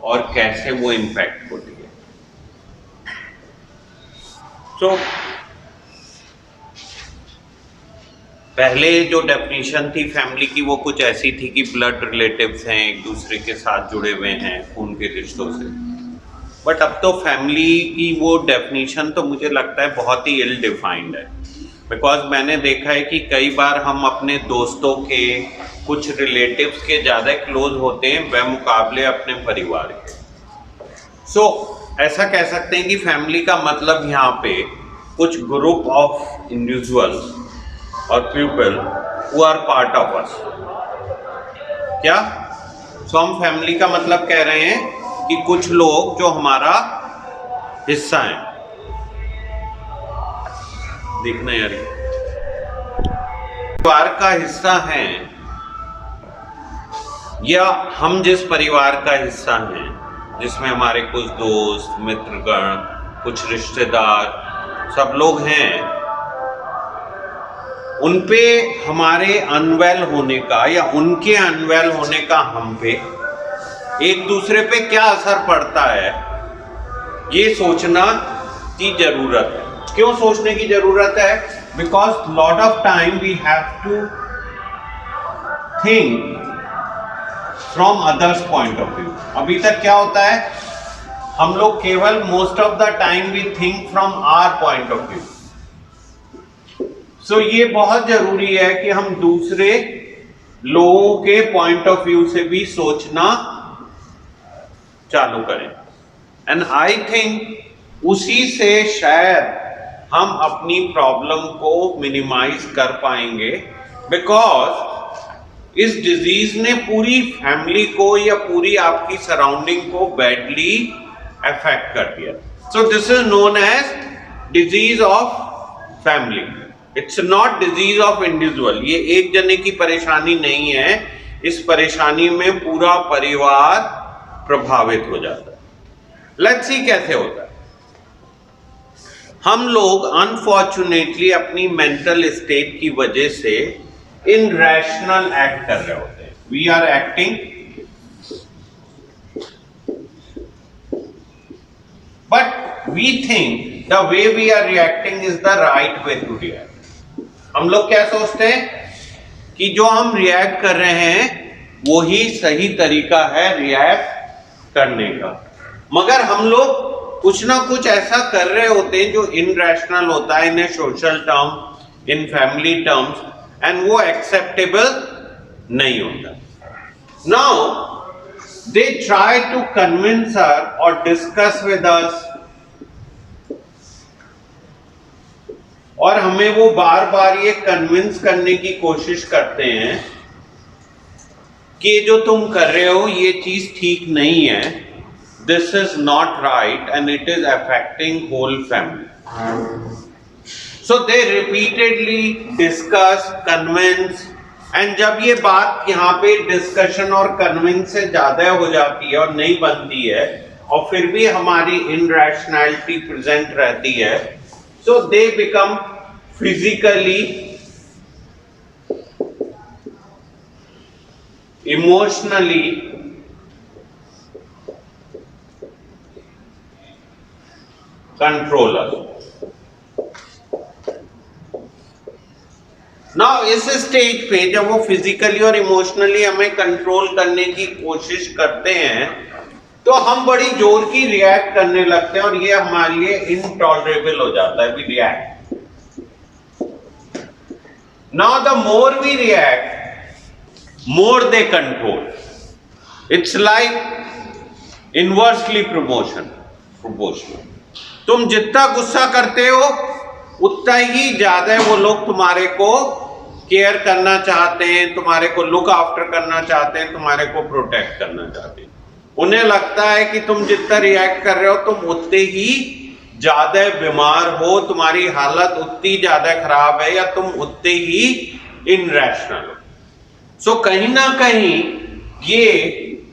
और कैसे वो इम्पैक्ट होती है। तो पहले जो डेफिनेशन थी फैमिली की वो कुछ ऐसी थी कि ब्लड रिलेटिव्स हैं, एक दूसरे के साथ जुड़े हुए हैं खून के रिश्तों से। बट अब तो फैमिली की वो डेफिनेशन तो मुझे लगता है बहुत ही इल डिफाइंड है। बिकॉज मैंने देखा है कि कई बार हम अपने दोस्तों के, कुछ रिलेटिव्स के ज़्यादा क्लोज होते हैं बेमुकाबले अपने परिवार के। सो ऐसा कह सकते हैं कि फैमिली का मतलब यहाँ पे कुछ ग्रुप ऑफ इंडिविजुअल्स और people who are part of us. क्या हम फैमिली का मतलब कह रहे हैं कि कुछ लोग जो हमारा हिस्सा हैं। देखना यार, परिवार का हिस्सा हैं या हम जिस परिवार का हिस्सा हैं जिसमें हमारे कुछ दोस्त, मित्रगण, कुछ रिश्तेदार सब लोग हैं, उन पे हमारे अनवेल होने का या उनके अनवेल होने का हम पे एक दूसरे पे क्या असर पड़ता है, ये सोचना की जरूरत है। क्यों सोचने की जरूरत है? Because lot of time we have to think from others point of view. अभी तक क्या होता है, हम लोग केवल most of the time we think from our point of view. So ये बहुत जरूरी है कि हम दूसरे लोगों के पॉइंट ऑफ व्यू से भी सोचना चालू करें। एंड आई थिंक उसी से शायद हम अपनी प्रॉब्लम को मिनिमाइज कर पाएंगे। बिकॉज इस डिजीज ने पूरी फैमिली को या पूरी आपकी सराउंडिंग को बैडली अफेक्ट कर दिया। So this is known as disease of family. It's not disease of individual. ये एक जने की परेशानी नहीं है, इस परेशानी में पूरा परिवार प्रभावित हो जाता है। लेट्स सी कैसे होता है। हम लोग अनफॉर्चुनेटली अपनी मेंटल स्टेट की वजह से इनरैशनल एक्ट कर रहे होते हैं। We are acting but we think the way we are reacting is the right way to react. हम लोग क्या सोचते हैं कि जो हम रिएक्ट कर रहे हैं वो ही सही तरीका है रिएक्ट करने का। मगर हम लोग कुछ ना कुछ ऐसा कर रहे होते हैं जो इनरैशनल होता है in a social term, in family terms, and वो एक्सेप्टेबल नहीं होता। Now they try to convince us और डिस्कस विद अस, और हमें वो बार बार ये कन्विंस करने की कोशिश करते हैं कि जो तुम कर रहे हो ये चीज ठीक नहीं है, this is not right and it is affecting whole family. So they repeatedly discuss, convince, and जब ये बात यहाँ पे डिस्कशन और कन्विंस से ज्यादा हो जाती है और नहीं बनती है और फिर भी हमारी इनरैशनैलिटी प्रेजेंट रहती है, so they become physically, emotionally controller. Now इस स्टेज पे जब वो फिजिकली और इमोशनली हमें कंट्रोल करने की कोशिश करते हैं तो हम बड़ी जोर की रिएक्ट करने लगते हैं और ये हमारे लिए इनटॉलरेबल हो जाता है। We react. Now the more we react, more they control. It's like inversely proportional. तुम जितना गुस्सा करते हो उतना ही ज्यादा वो लोग तुम्हारे को केयर करना चाहते हैं, तुम्हारे को लुक आफ्टर करना चाहते हैं, तुम्हारे को प्रोटेक्ट करना चाहते हैं। उन्हें लगता है कि तुम जितना रिएक्ट कर रहे हो तुम उतने ही ज्यादा बीमार हो, तुम्हारी हालत उतनी ज्यादा खराब है या तुम उतने ही इनरैशनल हो। सो कहीं ना कहीं ये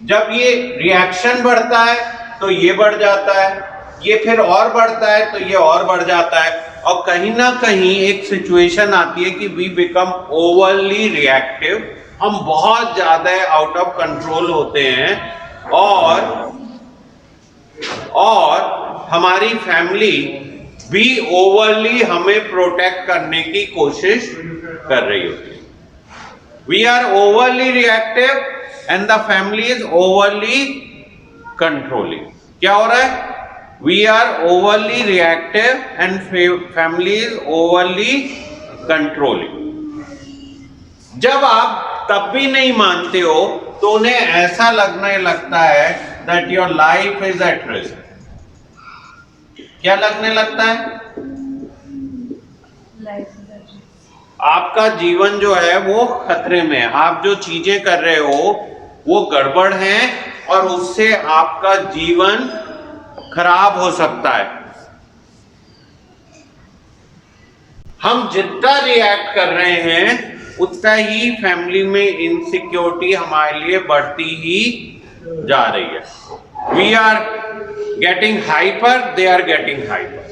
जब ये रिएक्शन बढ़ता है तो ये बढ़ जाता है, ये फिर और बढ़ता है तो ये और बढ़ जाता है, और कहीं ना कहीं एक सिचुएशन आती है कि वी बिकम ओवरली रिएक्टिव। हम बहुत ज्यादा आउट ऑफ कंट्रोल होते हैं और और हमारी फैमिली भी ओवरली हमें प्रोटेक्ट करने की कोशिश कर रही होती है. We are overly reactive and the family is overly controlling. क्या हो रहा है? We are overly reactive and family is overly controlling. जब आप तब भी नहीं मानते हो तो उन्हें ऐसा लगने लगता है that your life is at risk. क्या लगने लगता है? आपका जीवन जो है वो खतरे में है. आप जो चीजें कर रहे हो वो गड़बड़ है और उससे आपका जीवन खराब हो सकता है. हम जितना रिएक्ट कर रहे हैं उतना ही फैमिली में इनसिक्योरिटी हमारे लिए बढ़ती ही जा रही है. We are getting hyper, they are getting hyper.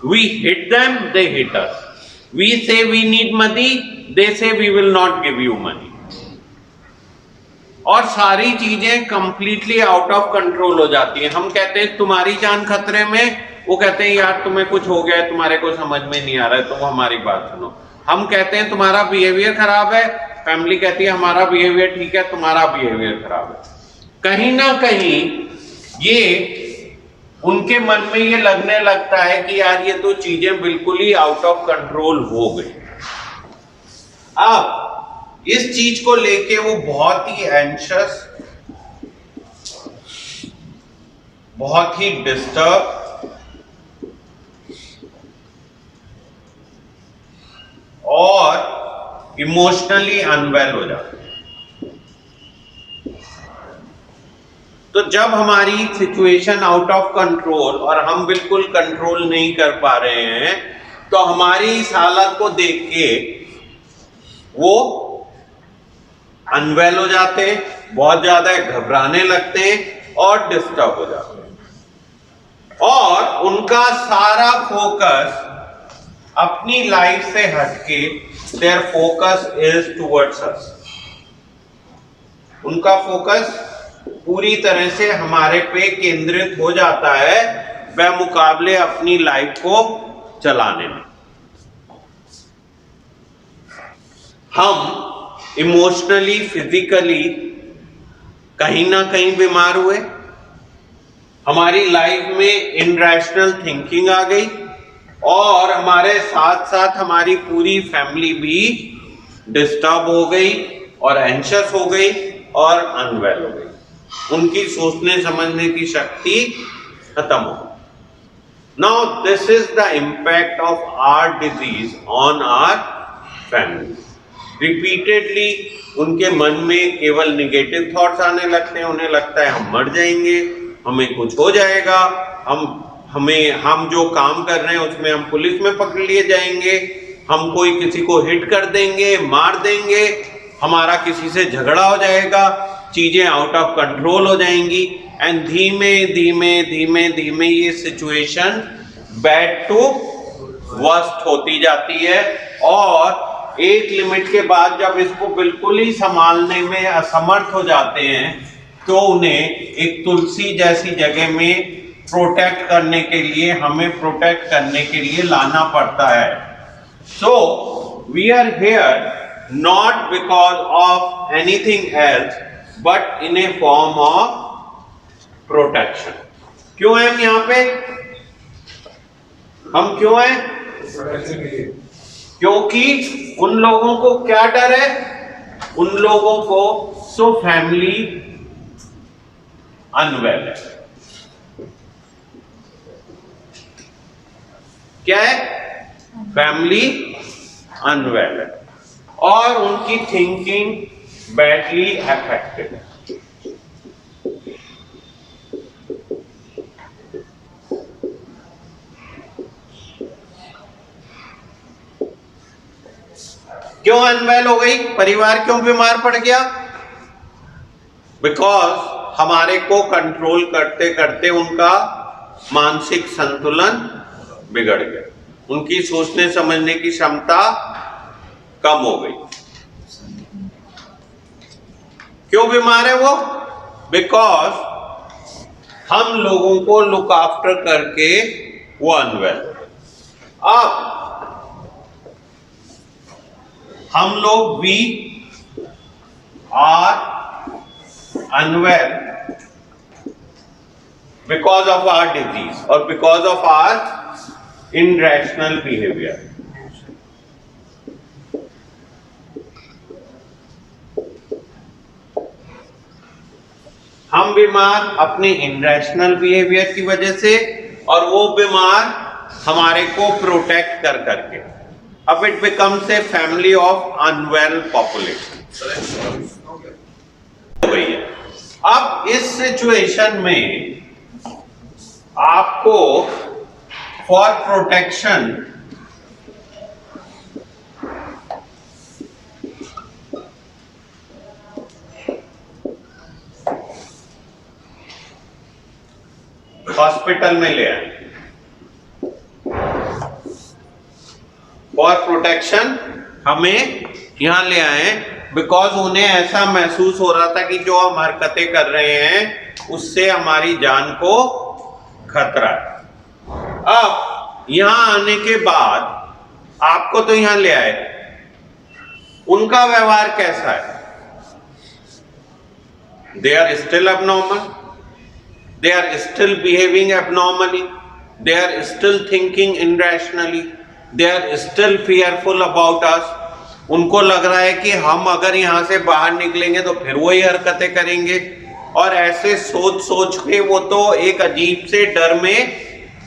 We hit them, they hit us. We say we need money, they say we will not give you money. और सारी चीजें कंप्लीटली आउट ऑफ कंट्रोल हो जाती हैं. हम कहते हैं तुम्हारी जान खतरे में, वो कहते हैं यार तुम्हें कुछ हो गया है, तुम्हारे को समझ में नहीं आ रहा है, तुम हमारी बात सुनो. हम कहते हैं तुम्हारा बिहेवियर खराब है, फैमिली कहती है हमारा बिहेवियर ठीक है, तुम्हारा बिहेवियर खराब है. कहीं ना कहीं ये उनके मन में ये लगने लगता है कि यार ये तो चीजें बिल्कुल ही आउट ऑफ कंट्रोल हो गई. अब इस चीज को लेके वो बहुत ही एंशियस, बहुत ही डिस्टर्ब और इमोशनली अनवेल हो जाते हैं. तो जब हमारी सिचुएशन आउट ऑफ कंट्रोल और हम बिल्कुल कंट्रोल नहीं कर पा रहे हैं तो हमारी इस हालत को देख के वो अनवेल हो जाते हैं, बहुत ज्यादा घबराने लगते हैं और डिस्टर्ब हो जाते हैं. और उनका सारा फोकस अपनी लाइफ से हटके there focus is towards us. उनका फोकस पूरी तरह से हमारे पे केंद्रित हो जाता है बेमुकाबले अपनी लाइफ को चलाने में. हम इमोशनली, फिजिकली कहीं ना कहीं बीमार हुए. हमारी लाइफ में इनरैशनल थिंकिंग आ गई और हमारे साथ साथ हमारी पूरी फैमिली भी डिस्टर्ब हो गई और एंशियस हो गई और अनवेल हो गई. उनकी सोचने समझने की शक्ति खत्म हो गई. Now this is the impact of our disease on our family. Repeatedly उनके मन में केवल निगेटिव थॉट्स आने लगते हैं. उन्हें लगता है हम मर जाएंगे, हमें कुछ हो जाएगा, हम जो काम कर रहे हैं उसमें हम पुलिस में पकड़ लिए जाएंगे, हम कोई किसी को हिट कर देंगे, मार देंगे, हमारा किसी से झगड़ा हो जाएगा, चीजें आउट ऑफ कंट्रोल हो जाएंगी. एंड धीमे धीमे धीमे धीमे ये सिचुएशन बैड टू वर्स्ट होती जाती है. और एक लिमिट के बाद जब इसको बिल्कुल ही संभालने में असमर्थ हो जाते हैं तो उन्हें एक तुलसी जैसी जगह में प्रोटेक्ट करने के लिए, हमें प्रोटेक्ट करने के लिए लाना पड़ता है. So we are here not because of anything else but in a form of protection. क्यों हैं हम यहां पे? हम क्यों हैं? क्योंकि उन लोगों को क्या डर है? उन लोगों को सो फैमिली अनवेल है. क्या है? फैमिली अनवेल है और उनकी थिंकिंग बैडली अफेक्टेड है. क्यों अनवेल हो गई? परिवार क्यों बीमार पड़ गया? बिकॉज हमारे को कंट्रोल करते करते उनका मानसिक संतुलन बिगड़ गया, उनकी सोचने समझने की क्षमता कम हो गई. क्यों बीमार है वो? बिकॉज हम लोगों को लुक आफ्टर करके वो अनवेल। अब हम लोग we are unwell because of our disease or because of our irrational behavior. हम बीमार अपने इनरेशनल बिहेवियर की वजह से और वो बीमार हमारे को प्रोटेक्ट कर करके। अब it becomes a family of unwell population. अब इस सिचुएशन में आपको फॉर प्रोटेक्शन हॉस्पिटल में ले आए। फॉर प्रोटेक्शन हमें यहां ले आए बिकॉज उन्हें ऐसा महसूस हो रहा था कि जो हम हरकतें कर रहे हैं उससे हमारी जान को खतरा है। अब यहां आने के बाद आपको तो यहां ले आए, उनका व्यवहार कैसा है? They are still abnormal, they are still behaving abnormally, they are still thinking irrationally, they are still fearful about us। उनको लग रहा है कि हम अगर यहां से बाहर निकलेंगे तो फिर वही हरकतें करेंगे, और ऐसे सोच सोच के वो तो एक अजीब से डर में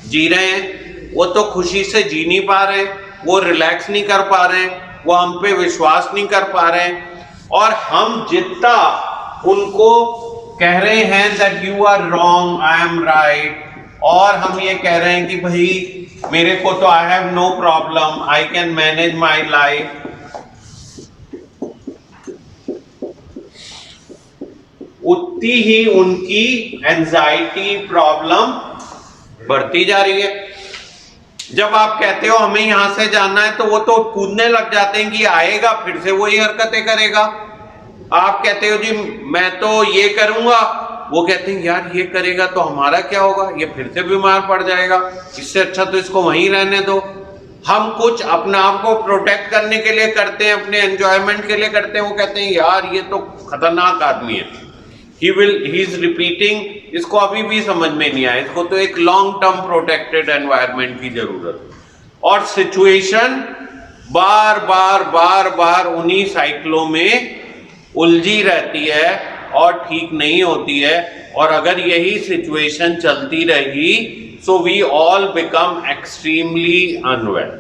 जी रहे हैं। वो तो खुशी से जी नहीं पा रहे, वो रिलैक्स नहीं कर पा रहे, वो हम पे विश्वास नहीं कर पा रहे। और हम जितना उनको कह रहे हैं that you are wrong, I am right, और हम ये कह रहे हैं कि भाई मेरे को तो I have no problem, I can manage my life, उतनी ही उनकी एंजाइटी प्रॉब्लम बढ़ती जा रही है। जब आप कहते हो हमें यहां से जाना है तो वो तो कूदने लग जाते हैं कि आएगा फिर से वही हरकतें करेगा। आप कहते हो जी मैं तो ये करूंगा, वो कहते हैं यार ये करेगा तो हमारा क्या होगा, ये फिर से बीमार पड़ जाएगा, इससे अच्छा तो इसको वहीं रहने दो। हम कुछ अपने आप को प्रोटेक्ट करने के लिए करते हैं, अपने एंजॉयमेंट के लिए करते हैं। वो कहते हैं यार ये तो खतरनाक आदमी है, ही इज रिपीटिंग, इसको अभी भी समझ में नहीं आया, इसको तो एक लॉन्ग टर्म प्रोटेक्टेड एनवायरनमेंट की जरूरत है। और सिचुएशन बार बार बार बार उन्हीं साइकिलों में उलझी रहती है और ठीक नहीं होती है। और अगर यही सिचुएशन चलती रही so we all become extremely unwell.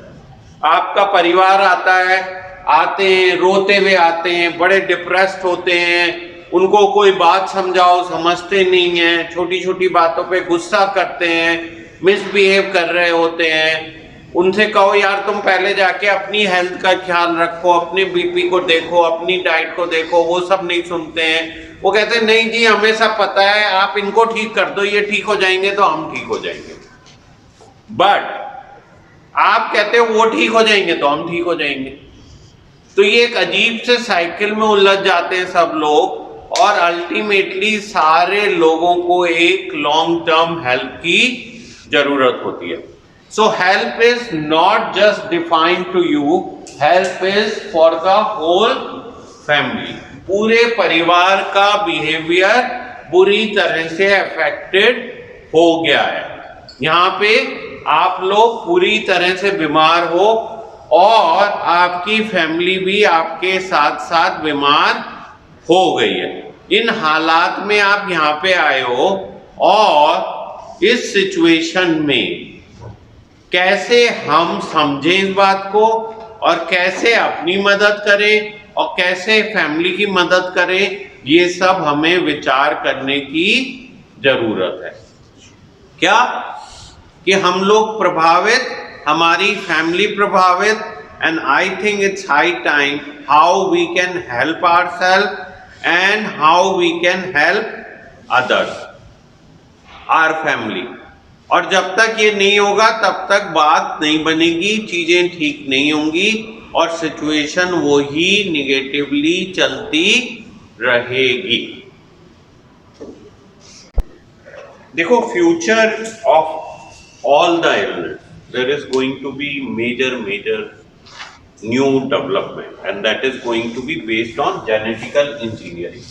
आपका परिवार आता है, आते हैं रोते हुए आते हैं, बड़े डिप्रेस्ड होते हैं, उनको कोई बात समझाओ समझते नहीं हैं, छोटी छोटी बातों पे गुस्सा करते हैं, मिसबिहेव कर रहे होते हैं। उनसे कहो यार तुम पहले जाके अपनी हेल्थ का ख्याल रखो, अपने बीपी को देखो, अपनी डाइट को देखो, वो सब नहीं सुनते हैं। वो कहते हैं नहीं जी हमें सब पता है, आप इनको ठीक कर दो, ये ठीक हो जाएंगे तो हम ठीक हो जाएंगे। बट आप कहते हो वो ठीक हो जाएंगे तो हम ठीक हो जाएंगे। तो ये एक अजीब से साइकिल में उलझ जाते हैं सब लोग, और अल्टीमेटली सारे लोगों को एक लॉन्ग टर्म हेल्प की जरूरत होती है। So help is not just defined to you, help is for the whole family। पूरे परिवार का बिहेवियर बुरी तरह से अफेक्टेड हो गया है। यहाँ पे आप लोग पूरी तरह से बीमार हो और आपकी फैमिली भी आपके साथ साथ बीमार हो गई है। इन हालात में आप यहाँ पे आए हो और इस सिचुएशन में कैसे हम समझें इस बात को और कैसे अपनी मदद करें और कैसे फैमिली की मदद करें, ये सब हमें विचार करने की जरूरत है। क्या कि हम लोग प्रभावित, हमारी फैमिली प्रभावित, and I think it's high time how we can help ourselves and how we can help others, our family. और जब तक ये नहीं होगा तब तक बात नहीं बनेगी, चीजें ठीक नहीं होंगी और सिचुएशन वो ही निगेटिवली चलती रहेगी। देखो, future of all the illness, there is going to be major new development, and that is going to be based on genetical engineering.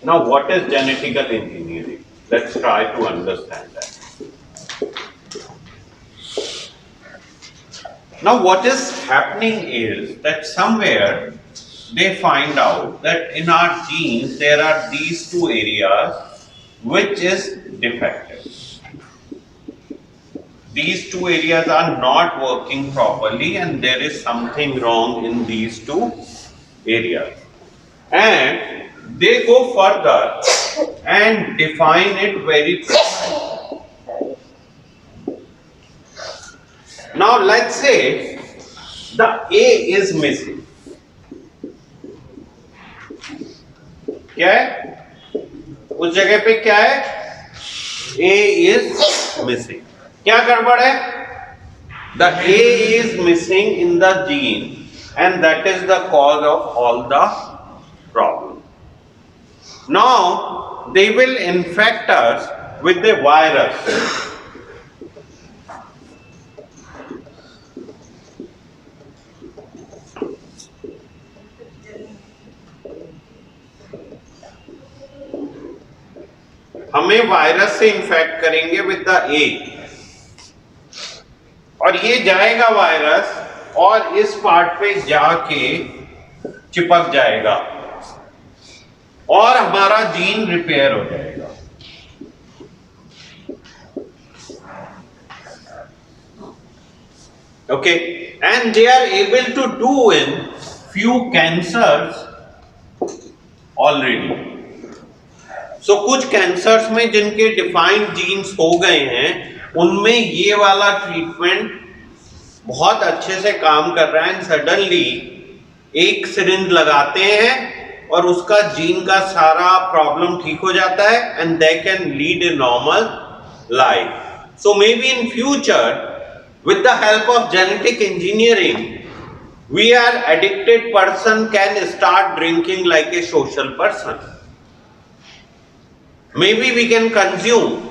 Now, what is genetical engineering? Let's try to understand that. Now, what is happening is that somewhere they find out that in our genes there are these two areas which is defective. These two areas are not working properly, and there is something wrong in these two areas. And they go further and define it very precisely. Now let's say the A is missing. क्या है? उस जगह पे क्या है? A is missing. क्या गड़बड़ है? The A is missing in the gene, and that is the cause of all the problem. Now they will infect us with the virus. हमें वायरस से इन्फेक्ट करेंगे विद द A, और ये जाएगा virus और इस पार्ट पे जाके चिपक जाएगा और हमारा जीन रिपेयर हो जाएगा. Okay, and they are able to do in few cancers already. So कुछ कैंसर्स में जिनके डिफाइंड जीन्स हो गए हैं, उनमें ये वाला ट्रीटमेंट बहुत अच्छे से काम कर रहा है. एंड सडनली एक सिरिंज लगाते हैं और उसका जीन का सारा प्रॉब्लम ठीक हो जाता है, and they can lead a normal life. So may be in future with the help of genetic engineering, we are addicted person can start drinking like a social person. Maybe we can consume,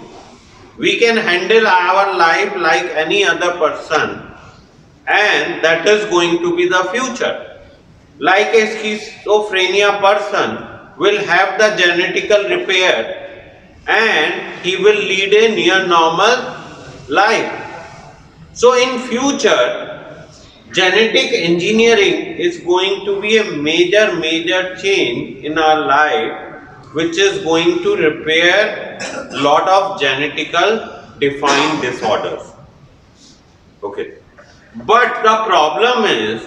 we can handle our life like any other person, and that is going to be the future. Like a schizophrenia person will have the genetical repair and he will lead a near normal life. So in future, genetic engineering is going to be a major change in our life, which is going to repair lot of genetical defined disorders. Okay, but the problem is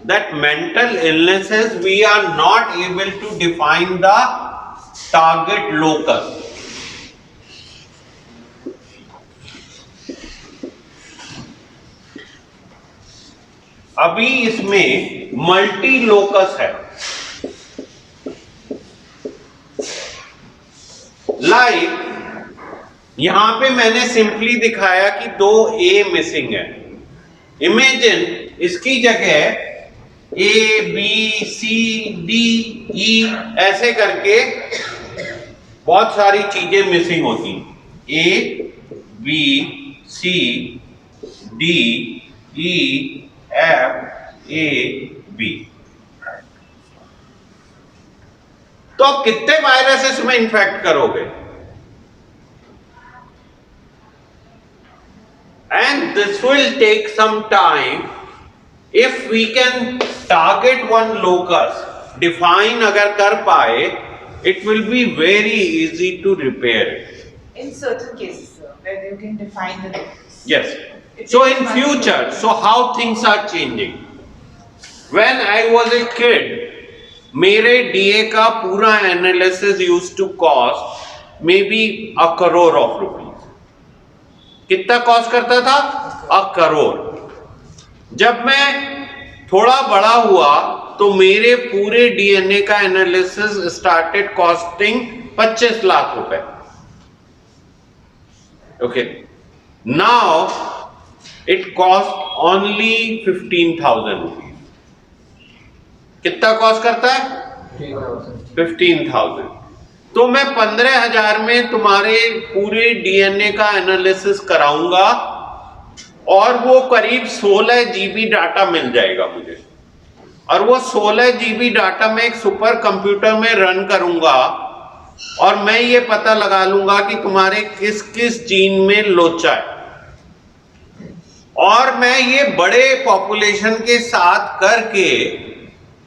that mental illnesses we are not able to define the target locus. अभी इसमें multi locus है. Like यहां पे मैंने simply दिखाया कि 2 A missing है. Imagine इसकी जगह A B C D E ऐसे करके बहुत सारी चीजें मिसिंग होती. A B C D E F A B. तो आप कितने वायरसेस में इन्फेक्ट करोगे? And this will take some time. If we can target one locus, define अगर कर पाए, it will be very easy to repair it. In certain cases, sir, where you can define the locus. Yes. So in future, so how things are changing? When I was a kid, मेरे DA का पूरा analysis used to cost maybe ₹1 crore. कितना cost करता था? ₹1 crore. जब मैं थोड़ा बड़ा हुआ तो मेरे पूरे DNA का एनालिसिस स्टार्टेड कॉस्टिंग 25 लाख रुपए. Okay, now it cost only 15,000 rupees. कितना कॉस्ट करता है? 15,000. तो मैं 15,000 में तुम्हारे पूरे डीएनए का एनालिसिस कराऊंगा और वो करीब 16 जीबी डाटा मिल जाएगा मुझे, और वो 16 जीबी डाटा मैं एक सुपर कंप्यूटर में रन करूंगा और मैं ये पता लगा लूंगा कि तुम्हारे किस किस जीन में लोचा है, और मैं ये बड़े पॉपुलेशन के साथ करके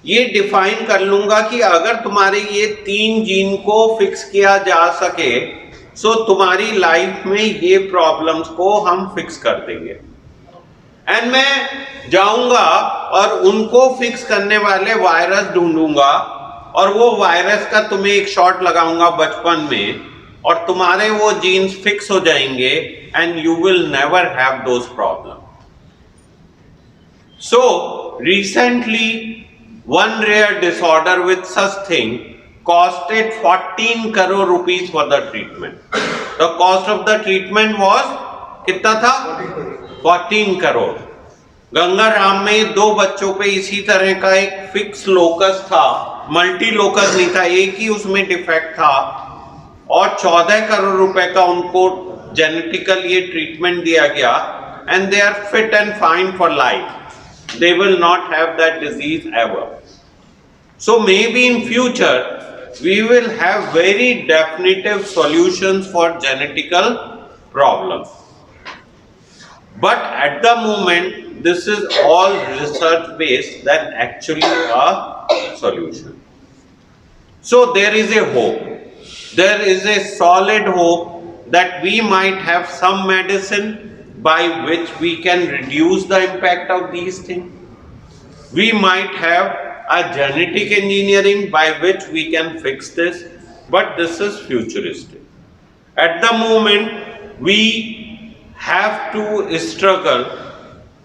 ये डिफाइन कर लूंगा कि अगर तुम्हारे ये 3 जीन को फिक्स किया जा सके तो तुम्हारी लाइफ में ये प्रॉब्लम्स को हम फिक्स कर देंगे। एंड मैं जाऊंगा और उनको फिक्स करने वाले वायरस ढूंढूंगा और वो वायरस का तुम्हें एक शॉट लगाऊंगा बचपन में और तुम्हारे वो जीन्स फिक्स हो जाएंगे and you will never have those problem. So recently one rare disorder with such thing costed 14 crore rupees for the treatment. The cost of the treatment was कितना था? 14 करोड़। गंगाराम में 2 बच्चों पे इसी तरह का एक फिक्स लोकस था, मल्टी लोकस नहीं था, एक ही उसमें डिफेक्ट था और 14 करोड़ रुपए का उनको जेनेटिकल ये ट्रीटमेंट दिया गया and they are fit and fine for life. They will not have that disease ever. So maybe in future we will have very definitive solutions for genetical problems. But at the moment this is all research based than actually a solution. So there is a hope. There is a solid hope that we might have some medicine by which we can reduce the impact of these things. We might have a genetic engineering by which we can fix this, but this is futuristic. At the moment, we have to struggle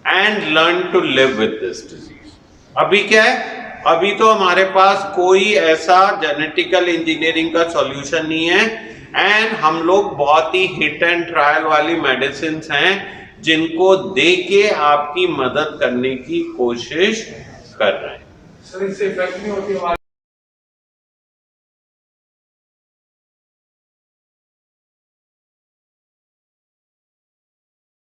and learn to live with this disease. अभी क्या है? अभी तो हमारे पास कोई ऐसा genetical engineering का solution नहीं है एंड हम लोग बहुत ही हिट एंड ट्रायल वाली मेडिसिन हैं जिनको दे के आपकी मदद करने की कोशिश कर रहे हैं। सर इससे इफेक्ट नहीं होती हमारी